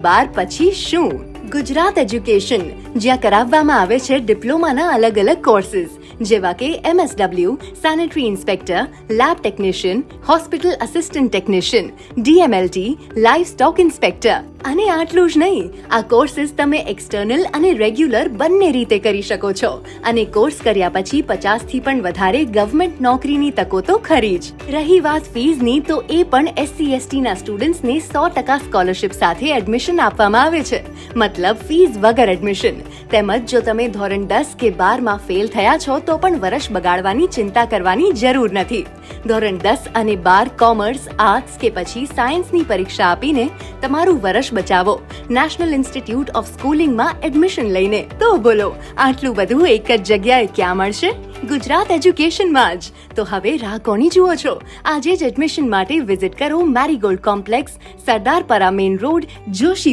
બાર પછી શું? ગુજરાત એજ્યુકેશન, જ્યાં કરાવવામાં આવે છે ડિપ્લોમાના અલગ અલગ કોર્સીસ જેવા કે MSW, sanitary inspector, lab technician, hospital assistant technician, DMLT, live stock inspector. અને આટલું જ નહીં, આ કોર્સીસ તમે એક્સટર્નલ અને રેગ્યુલર બંને રીતે કરી શકો છો. અને કોર્સ કર્યા પછી 50 થી પણ વધારે ગવર્મેન્ટ નોકરીની તકો તો ખરી જ. રહી વાત ફીઝની, તો એ પણ SC/ST ના સ્ટુડન્ટ્સને 100% સ્કોલરશિપ સાથે એડમિશન આપવામાં આવે છે. મતલબ ફીઝ વગર એડમિશન. તેમજ જો તમે ધોરણ 10 કે 12 માં ફેલ થયા છો તો પણ વર્ષ બગાડવાની ચિંતા કરવાની જરૂર નથી. ધોરણ 10 અને 12 કોમર્સ, આર્ટ્સ કે પછી સાયન્સની પરીક્ષા આપીને તમારું વર્ષ બચાવો નેશનલ ઇન્સ્ટિટ્યૂટ ઓફ સ્કૂલિંગમાં એડમિશન લઈને. તો બોલો, આટલું બધું એક જ જગ્યાએ ક્યાં મળશે? ગુજરાત એજ્યુકેશનમાં જ. તો હવે રાહ કોની જુઓ છો? આજે જ એડમિશન માટે વિઝિટ કરો Marigold Complex, Sardarpara main road, Joshi